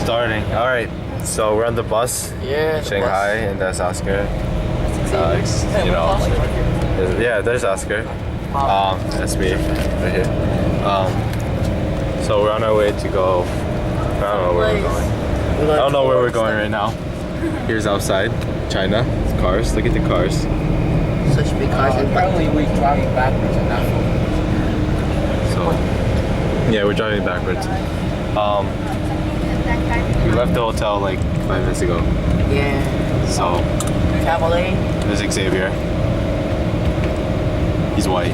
Starting. All right. So we're on the bus. Yeah. Shanghai, and that's Oscar. There's Oscar. That's me right here. So we're on our way to go. I don't know where we're going. I don't know where we're going right now. Here's outside China. Cars. Look at the cars. Such big cars. Apparently we're driving backwards and now. So yeah, we're driving backwards. We left the hotel like 5 minutes ago. Yeah. So Traveling. there's Xavier. He's white.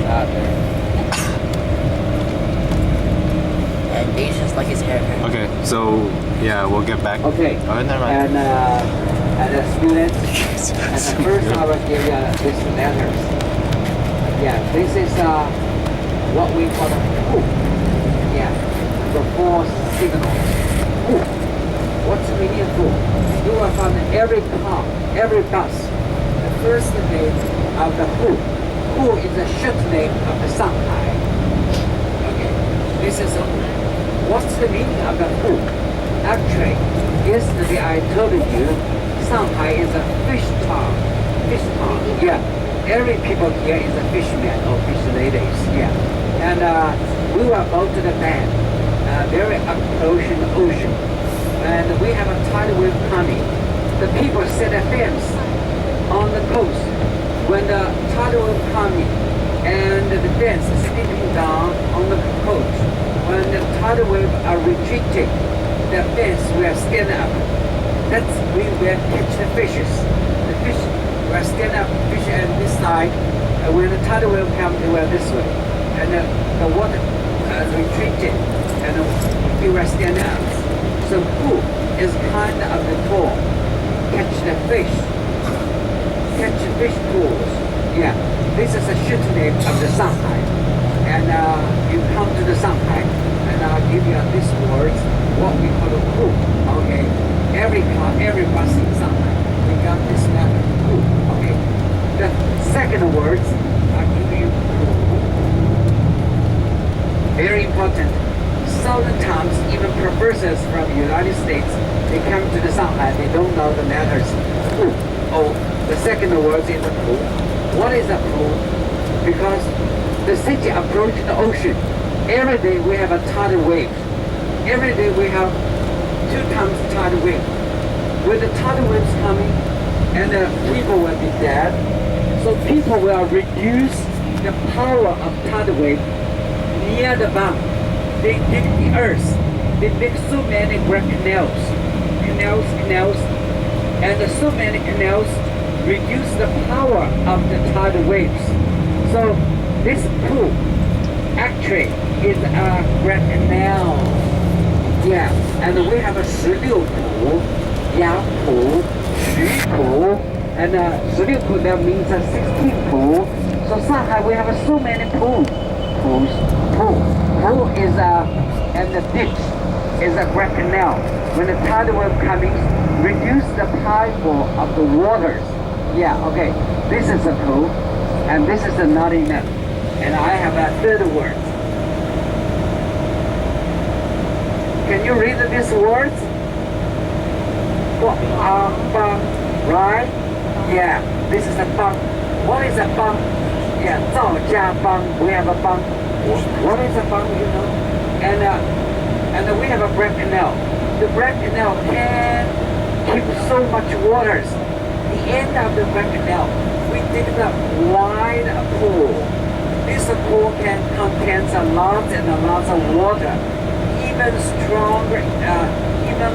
And Asians like his haircut. Okay, so yeah, we'll get back. Okay. Oh, never mind. And the students, and the first I will give you this letters. Yeah, this is what we call the hoop. Yeah, the four signals. Hoop. What's the meaning of hoop? You will find every car, every bus, the first name of the hoop. Who is the short name of the Shanghai? Okay, this is what's the meaning of the hoop? Actually, yesterday I told you Shanghai is a fish town. Fish town. Yeah. Every people here is a fisherman or fish ladies. Yeah. And we will go to the band, very approaching the ocean. And we have a tidal wave coming. The people set a fence on the coast. When the tidal wave coming and the fence is slipping down on the coast. When the tidal wave are retreating, the fence will stand up. That's we will catch the fishes. The fish will stand up, fish on this side. When the tidal wave comes, they will this way. And the water retreated, and it will stand up. So who is kind of the tool? Catch the fish. Catch the fish pools. Yeah, this is a short name of the Shanghai. And you come to the Shanghai, and I'll give you these words, what we call a hoop. Okay, every car, every bus in Shanghai, we got this letter, hoop. Okay, the second words, I'll give you hoop. Very important. Sometimes even professors from the United States, they come to the Shanghai, they don't know the letters hoop. Oh, the second word is a pool. What is a pool? Because the city approaches the ocean. Every day we have a tidal wave. Every day we have 2 times tidal wave. When the tidal waves coming, and the people will be dead, so people will reduce the power of tidal wave near the bottom. They dig the earth. They make so many great canals, and so many canals reduce the power of the tidal waves. So this pool actually is a great canal. Yeah, and we have a 16 pool, Yang pool, Xu pool, and 16 pool that means a 16 pool. So Shanghai we have so many pools. Pool is and the ditch is a great canal. When the tidal wave coming, reduce the power of the waters. Yeah, okay. This is a pool, and this is not enough. And I have a third word. Can you read these words? Right? Yeah, this is a bang. What is a bang? Yeah, 造家bang. We have a bang. What is a bang, you know? And we have a break canal. The break canal can keep so much waters. The end of the break canal, we dig a wide pool. This pool can contain lots and lots of water, even stronger, even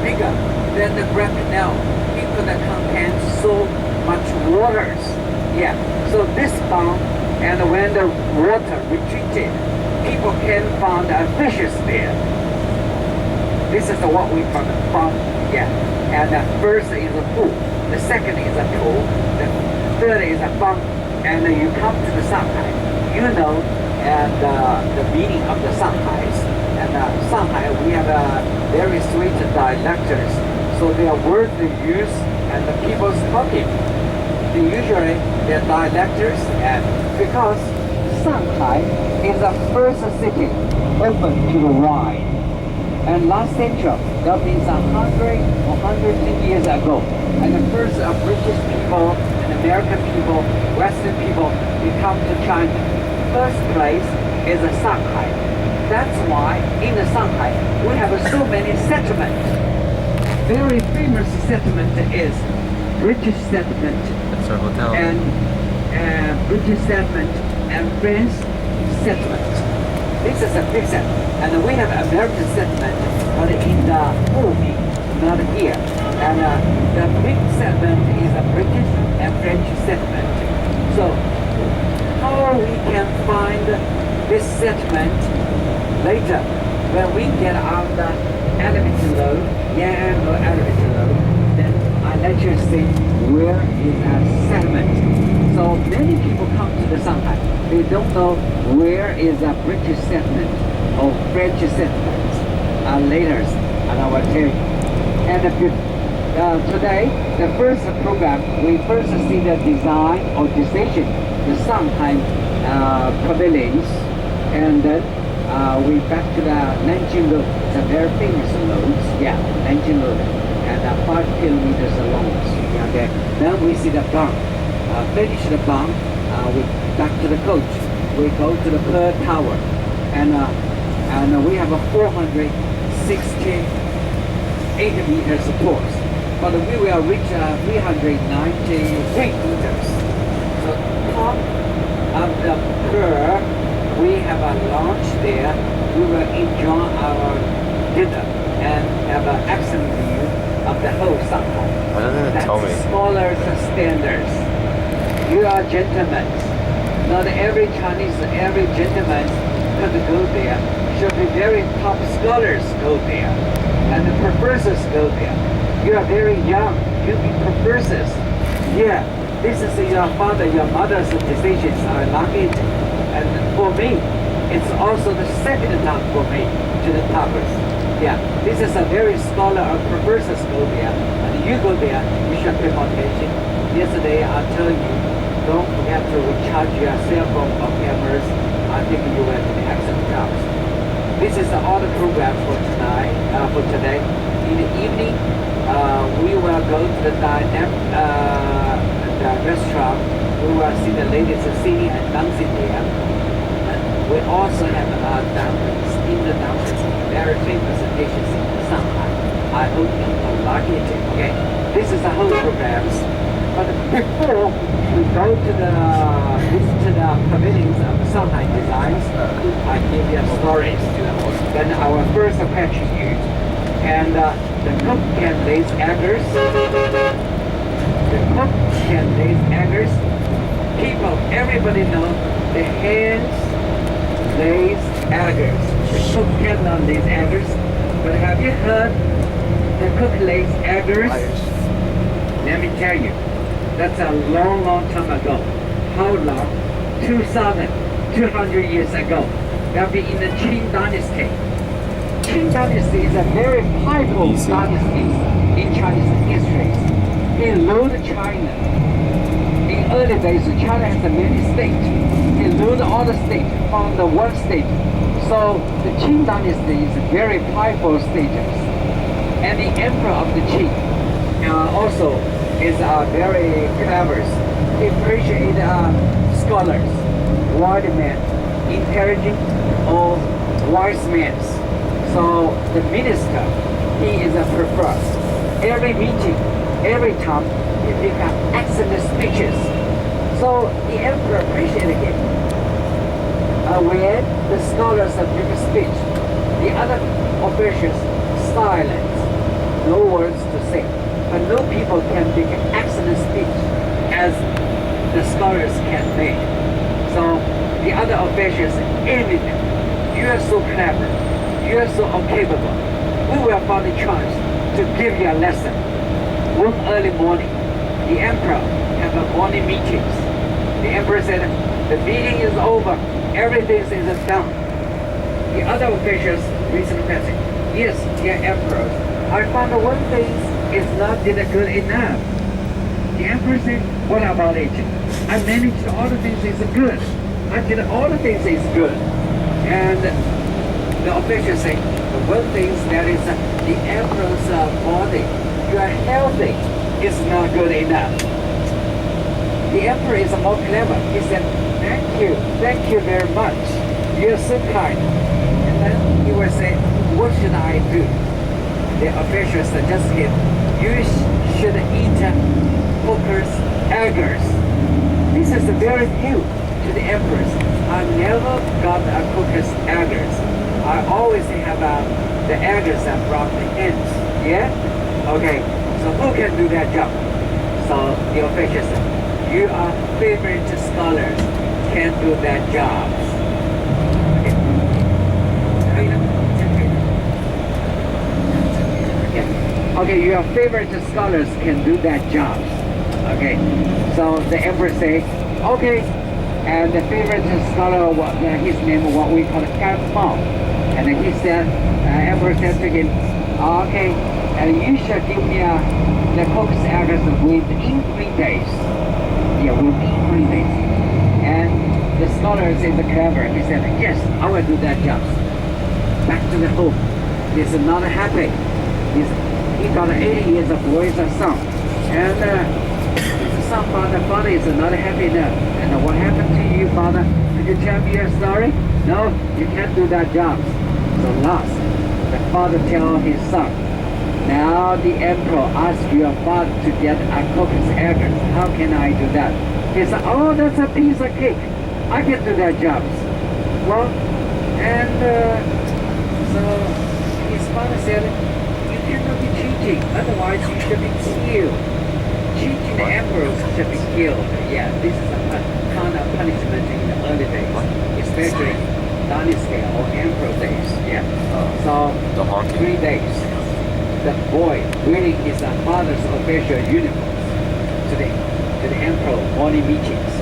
bigger than the Grand Canal. It could contain so much waters. Yeah. So this pond, and when the water retreated, people can find fishes there. This is what we call the pond. Yeah. And the first is a pool. The second is a pool. The third is a pond. And you come to the Shanghai, you know, and the meaning of the Shanghais. And Shanghai, we have very sweet dialectors. So their words they use and the people's talking. They usually they're dialectors, and because Shanghai is the first city open to the wine. And last century, that means 100 or 110 years ago. And the first British people and American people, Western people, they come to China. First place is Shanghai. That's why in the Shanghai, we have so many settlements. Very famous settlement is British settlement. That's our hotel. And British settlement and French settlement. This is a big settlement. And we have American settlement, but in the movie, not here. And the big settlement is a British and French settlement. So how we can find this settlement later when we get on the elevator load, elevator load, then I let you see where is that settlement. So many people come to the Shanghai. They don't know where is a British settlement or French settlement. Later, and I will tell you. And today, the first program, we first see the design or decision, the Shanghai pavilions, and then we back to the Nanjing Road, the very famous roads, Nanjing Road, and 5 kilometers long. Okay. Then we see the barn. Finish the barn, we back to the coach. We go to the Pearl Tower, and we have a 468 meters course, but we will reach 393 meters. So top of the Pearl, we have a launch there. We will enjoy our dinner and have an excellent view of the whole Shanghai. Why doesn't it tell me? That's scholars standards. You are gentlemen. Not every Chinese, every gentleman could go there. Should be very top scholars go there. And the professors go there. You are very young. You be professors. Yeah, this is your father, your mother's decisions. I like it. And for me, it's also the second time for me to the toppers. Yeah, this is a very scholar or professors go there. And you go there, you should pay attention. Yesterday, I told you, don't forget to recharge your cell phone or cameras. I think you will do excellent jobs. This is all the program for tonight, for today. In the evening, we will go to the restaurant. We will see the ladies singing and dancing there. We also have dumplings, steamed dumplings, very famous dishes in Shanghai. I hope you will like it. Okay, this is the whole programs. But before we go to the pavilions of Shanghai designs, I give you stories. Then our first attribute, and the cook can lay eggs. The cook can lay eggs. People, everybody know the hens lays eggs. The cook cannot lay eggs. But have you heard the cook lays eggs? Let me tell you. That's a long, long time ago. How long? 2,200 years ago. That be in the Qing Dynasty. Qing Dynasty is a very powerful dynasty in Chinese history. It ruled China. In early days, China has many states. It ruled all the states from the one state. So the Qing Dynasty is a very powerful status. And the emperor of the Qing also is very clever. He appreciates scholars, wise men, intelligent or wise men. So the minister, he is a preferred. Every meeting, every time, he make excellent speeches. So the emperor appreciated him. When the scholars give a speech, the other officials silent, no words to say. But no people can make an excellent speech as the scholars can make. So the other officials envy them. You are so clever. You are so capable. We will find a chance to give you a lesson. One early morning, the emperor have a morning meetings. The emperor said, the meeting is over. Everything is done. The other officials listen to the yes, dear emperor, I found one thing is not did good enough. The emperor said, what about it? I managed all the things is good. I did all the things is good. And the official said, one thing that is the emperor's body. You are healthy. It's not good enough. The emperor is more clever. He said, thank you very much. You're so kind. And then he will say, what should I do? The official suggested, you should eat cookers, eggers. This is very new to the emperors. I never got a cooker's eggers. I always have the eggers from the hens. Yeah? Okay, so who can do that job? So the official said, you are favorite scholars can do that job. Okay, your favorite scholars can do that job. Okay, so the emperor say, okay, and the favorite scholar, his name, what we call Mao, and he said, emperor said to him, okay, and you should give me the cook's address within 3 days. Yeah, within 3 days. And the scholar is clever. He said, yes, I will do that job. Back to the home. He's not happy. He got 80 years of boy's son. And his son, father is not happy enough. And what happened to you, father? Did you tell me your story? No, you can't do that job. So last, the father tell his son, now the emperor asked your father to get a cook's address. How can I do that? He said, oh, that's a piece of cake. I can do that job. Well, and so his father said, you cannot be cheating, otherwise you should be killed. Cheating the emperor should be killed. Yeah, this is a kind of punishment in the early days, especially dynasty or emperor days. Yeah. So The 3 days. The boy wearing his father's official uniform to the emperor morning meetings.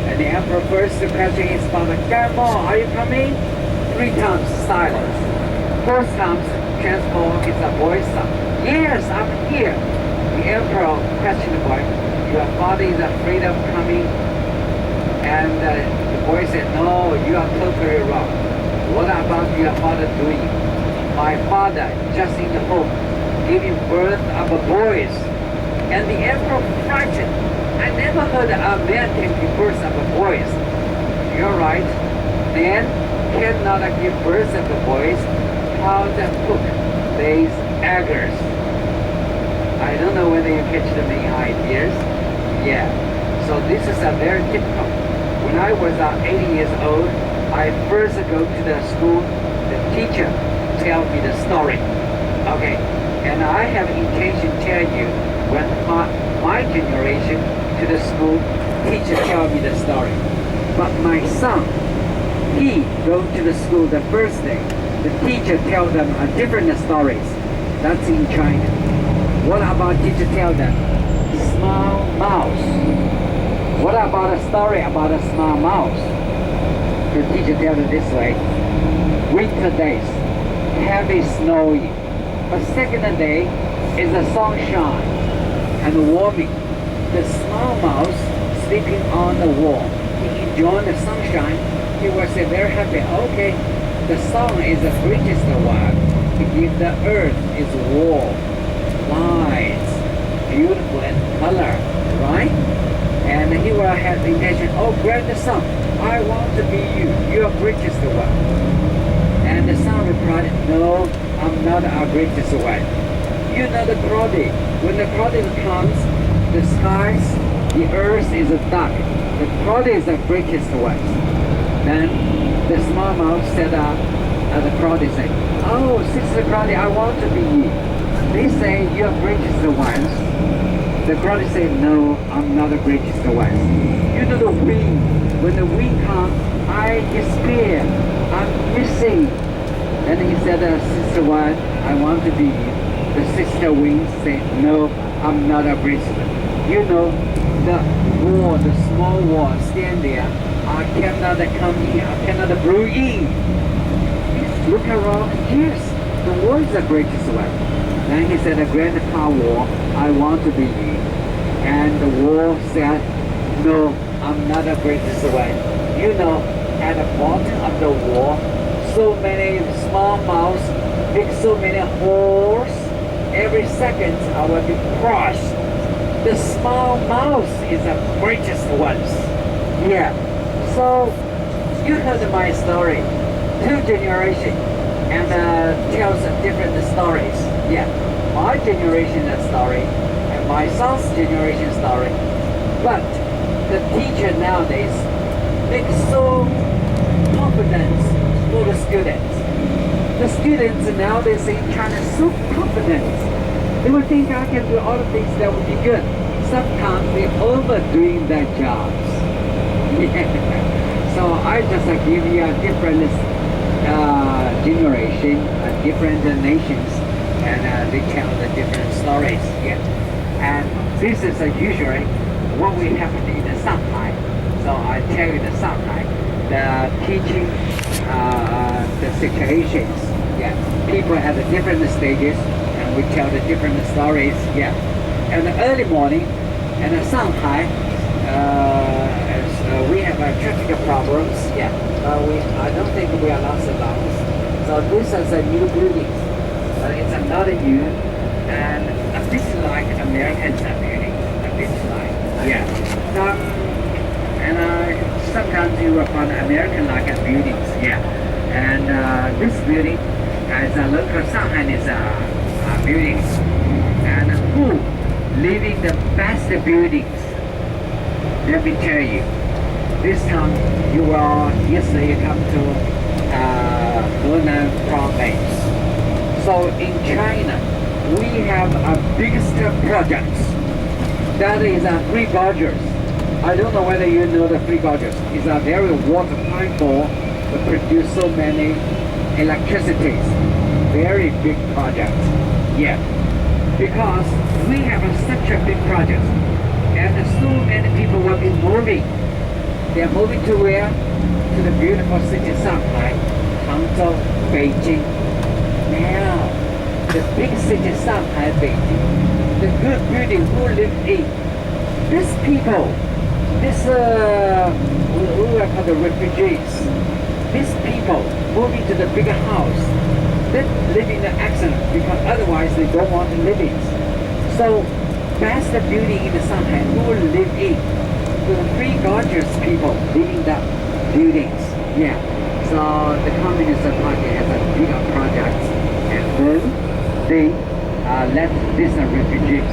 And the emperor first question his father, Grandma, are you coming? 3 times silence. First time, transform is a boy's son. Yes, I'm here. The emperor questioned the boy, your father is afraid of coming? And the boy said, no, you are totally wrong. What about your father doing? My father, just in the home, giving birth of boys. And the emperor frightened. I never heard a man can give birth of boys. You're right. Men cannot give birth of boys. How the cook lays eggers. I don't know whether you catch the main ideas. Yeah. So this is a very typical. When I was 80 years old, I first go to the school. The teacher tell me the story. Okay, and I have intention to tell you when my generation to the school, teacher tell me the story. But my son, he go to the school the first day. The teacher tell them different stories. That's in China. What about teacher tell them? Small mouse. What about a story about a small mouse? The teacher tells it this way. Winter days, heavy snowing. But second day is the sunshine and warming. The small mouse sleeping on the wall. He enjoyed the sunshine. He was very happy. Okay, the sun is the greatest one. If the earth is warm, light, beautiful and color, right? And he will have the intention, oh grandson, I want to be you. You are greatest one. And the son replied, no, I'm not our greatest one. You know the cloudy. When the cloudy comes, the skies, the earth is dark. The cloudy is the greatest one. Then the small mouse said, the cloudy said, oh, Sister Cloudy, I want to be you. They say you're greatest ones. The cloudy said, no, I'm not the greatest one. You know the wind. When the wind comes, I despair. I'm missing. Then he said, Sister One, I want to be you. The sister wind said, no, I'm not a greatest one. You know, the wall, the small wall, stand there. I cannot come in. I cannot blow in. Look around. Yes, the wall is the greatest one. Then he said, the grandpa wall, I want to be you. And the wall said, no, I'm not the greatest one. You know, at the bottom of the wall, so many small mouse Dig so many holes. Every second I will be crushed. The small mouse is the greatest ones. Yeah. So you heard my story. 2 generations and tells different stories. Yeah. My generation story and my son's generation story. But the teacher nowadays makes so confident for the students. The students nowadays in China are so confident. They will think I can do all the things that would be good. Sometimes they overdoing their jobs. Yeah. So I just give you a different generation, different nations, and they tell the different stories. Yeah. And this is usually what we happen in the Shanghai. So I tell you the Shanghai, the teaching, the situations. Yeah. People have the different stages, and we tell the different stories. Yeah. And the early morning, and Shanghai, as we have traffic problems. Yeah. I don't think we are lost along. So this is a new building. It's another new, and a bit like American building. A bit like. Yeah. And sometimes you will find American like buildings. Yeah. And this building is a local Shanghainese building. And who live in the best buildings? Let me tell you. This time you will yesterday come to Henan province. So in China, we have a biggest project. That is Three Gorges. I don't know whether you know the Three Gorges. It's a very water pipeline to produce so many electricities. Very big project. Yeah. Because we have such a big project, and so many people will be moving. They are moving to where? To the beautiful city Shanghai, Hangzhou, Beijing. Now, the big city Shanghai, Beijing, the good building who live in. These people, who are called the refugees. These people moving to the bigger house. They live in the accident because otherwise they don't want to live in. So, that's the building in the Shanghai who live in. The Three Gorges people living the buildings. Yeah. So the Communist Party has a bigger project, and then they let these refugees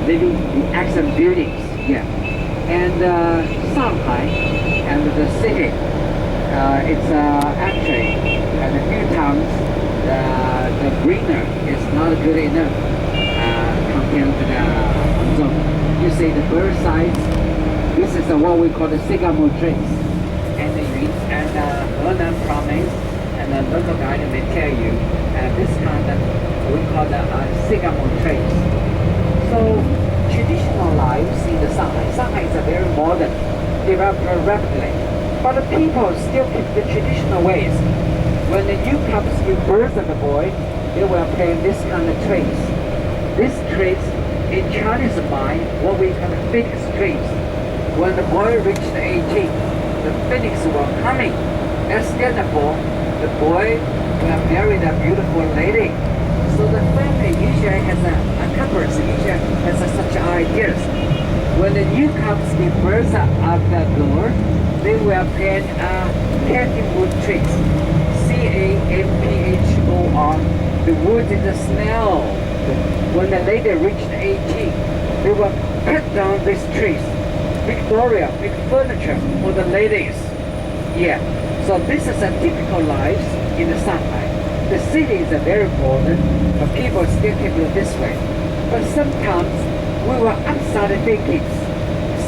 living in excellent buildings. Yeah. And Shanghai and the city, it's actually at a few times the greener is not good enough compared to the Hangzhou. You see the bird size. This is what we call the sycamore trees. And Henan province, and the local guide may tell you, this kind of, we call the sycamore trees. So, traditional lives in the Shanghai. Shanghai is a very modern, developed rapidly. But the people still keep the traditional ways. When the newcomers give birth to the boy, they will plant this kind of trees. These trees, in Chinese mind, what we call the phoenix trees. When the boy reached 18, the phoenix will coming. Understandable, the boy will marry the beautiful lady. So the family usually has a couple usually has such ideas. When the newcomers give birth of the girl, they will plant wood trees. CAMPHOR. The wood is the smell. When the lady reached 18, they will cut down these trees. Victoria, big furniture for the ladies. Yeah, so this is a typical life in the Shanghai. The city is very modern, but people still keep it this way. But sometimes we were outside thinking.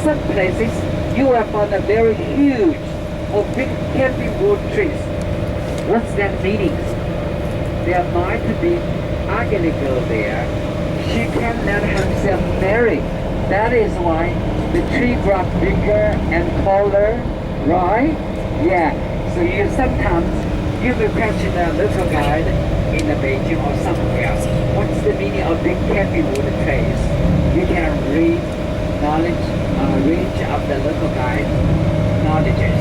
Some places you will find a very huge or big camping wood trees. What's that meaning? There might be ugly girl there. She can let herself marry. That is why the tree got bigger and taller, right? Yeah. So you sometimes you will question a local guide in the Beijing or somewhere else. What's the meaning of big camping wood trees? You can read knowledge, range of the local guide knowledges.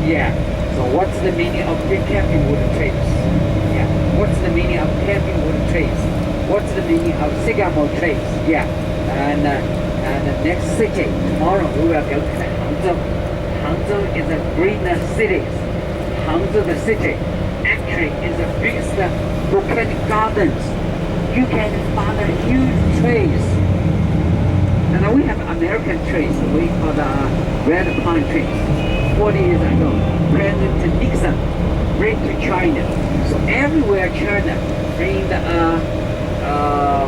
Yeah. So what's the meaning of big camping wood trees? Yeah. What's the meaning of camping wood trees? What's the meaning of sycamore trees? Yeah. And the next city, tomorrow we will go to Hangzhou. Hangzhou is a greener city. Hangzhou, the city, actually is the biggest botanic gardens. You can find huge trees. And we have American trees. We call the red pine trees. 40 years ago, President Nixon bring to China. So everywhere China bring the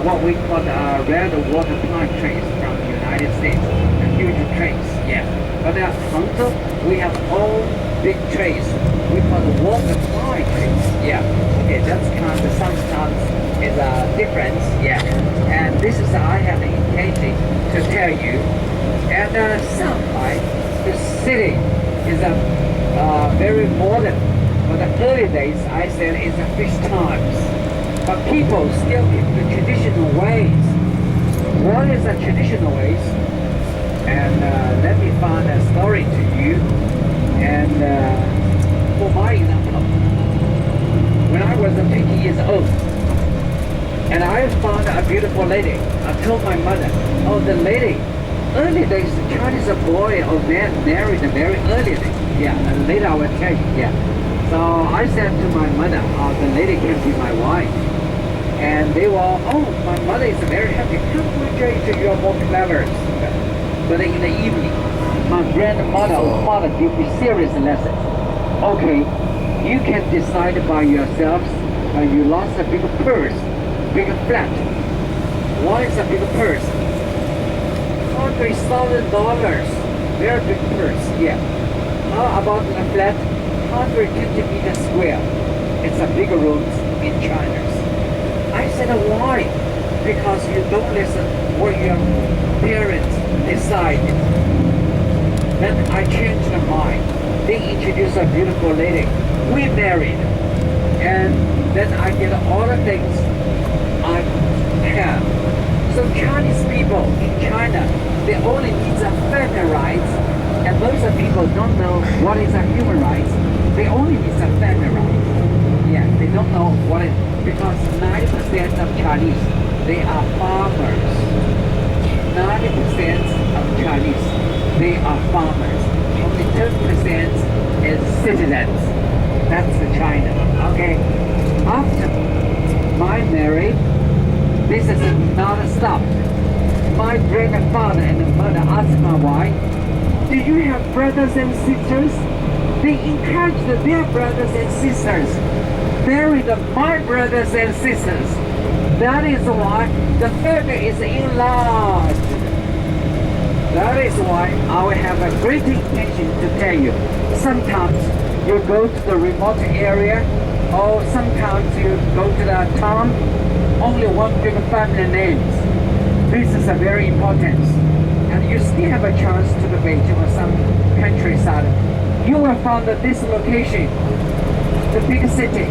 what we call the red water pine trees from the United States, the huge trees, yeah. But Hangzhou, we have all big trees. We call the water pine trees, yeah. Okay, that's kind of sometimes is a difference, yeah. And this is I have the intention to tell you. And Shanghai, the city, is a very modern. For the early days, I said it's a fish times. But people still keep the traditional ways. What is the traditional ways? And let me find a story to you. And for my example, when I was 50 years old, and I found a beautiful lady, I told my mother, oh, the lady, early days, the Chinese boy or man married very early days. Yeah, and later I will tell you, yeah. So I said to my mother, oh, the lady can be my wife. And they were, oh, my mother is very happy. Congratulations, you are more clever. But in the evening, my grandmother or father give me serious lessons. Okay, you can decide by yourselves. You lost a big purse, big flat. What is a big purse? $100,000. Very big purse, yeah. How about a flat? 150 meters square. It's a big room in China. I said, why? Because you don't listen what your parents decide. Then I changed my mind. They introduced a beautiful lady. We married. And then I did all the things I have. So Chinese people in China, they only need a family rights. And most of people don't know what is a human rights. They only need a family rights. Yeah, they don't know what it is. Because 90% of Chinese, they are farmers. 90% of Chinese, they are farmers. Only 10% is citizens. That's the China. Okay. After my marriage, this is not a stop. My grandfather and mother asked my wife, do you have brothers and sisters? They encouraged their brothers and sisters. Married my brothers and sisters. That is why the family is enlarged. That is why I will have a great intention to tell you. Sometimes you go to the remote area, or sometimes you go to the town, only one big family names. This is a very important. And you still have a chance to the Beijing or some countryside. You will find that this location, the big city,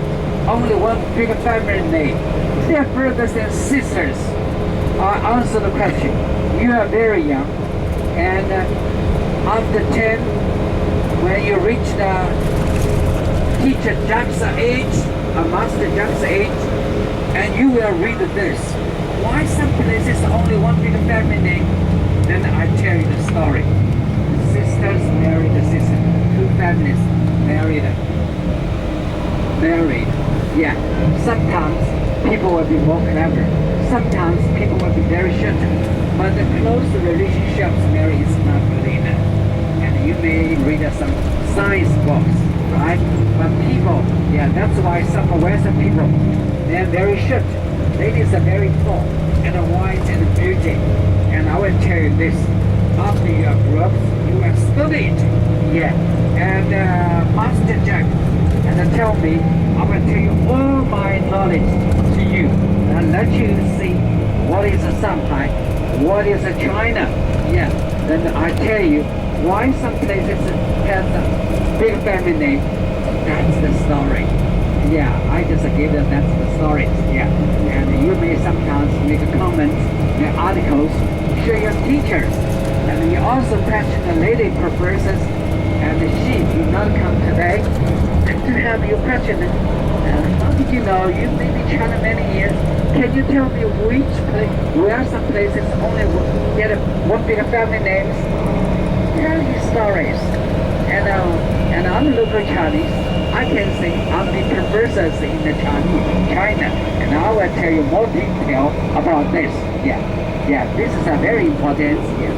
only one big family name. Their brothers and sisters. I answer the question. You are very young, and after 10, when you reach the teacher Jackson age, a master Jackson age, and you will read this. Why some places only one big family name? Then I tell you the story. The sisters married the sister. Two families married. Yeah, sometimes people will be more clever. Sometimes people will be very short. But the close relationships marriage is not good enough. And you may read some science books, right? But people, yeah, that's why some Western people, they're very short. Ladies are very tall and wise and beauty. And I will tell you this, after you are grown up, you will study it. Yeah, and Master Jack, and tell me, I will tell you all my knowledge to you and let you see what is Shanghai, what is China. Yeah, then I tell you why some places has a big family name. That's the story. Yeah, I just give them that's the story. Yeah, and you may sometimes make comments, make articles, show your teachers, and you also catch the lady professors, and she did not come today. to have your question. How did you know? You've been in China many years. Can you tell me which place, where some places only get one big family names? Tell you stories. And I'm local Chinese. I can say I'm the professors in the China, and I will tell you more detail about this. Yeah, this is a very important. Yeah.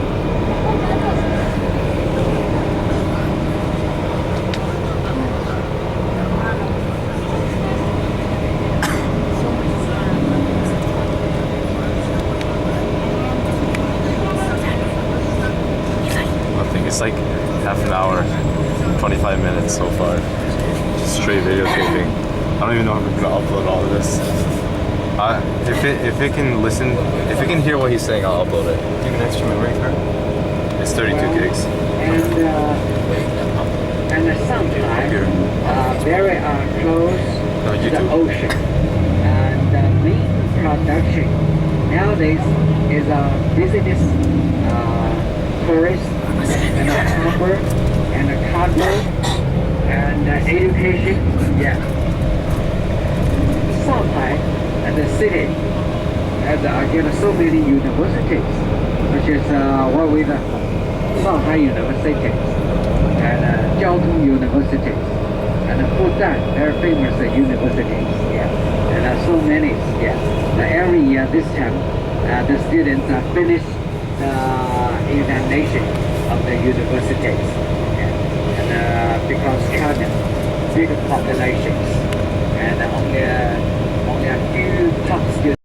It's like half an hour, 25 minutes so far. Just straight videotaping. I don't even know if we're gonna upload all of this. If it can listen, if it can hear what he's saying, I'll upload it. Do you have an extra memory card? It's 32 gigs. And sometimes very close to the ocean. And the main production nowadays is business, tourist, and a harbor, and a cargo, and education. Yeah. Shanghai as a city has again so many universities, which is what we the Shanghai universities and Jiaotong universities and Fudan, very famous universities. Yeah, and so many. Yeah, every year this time the students finish the examination of the universities, and because China big populations and only a few top students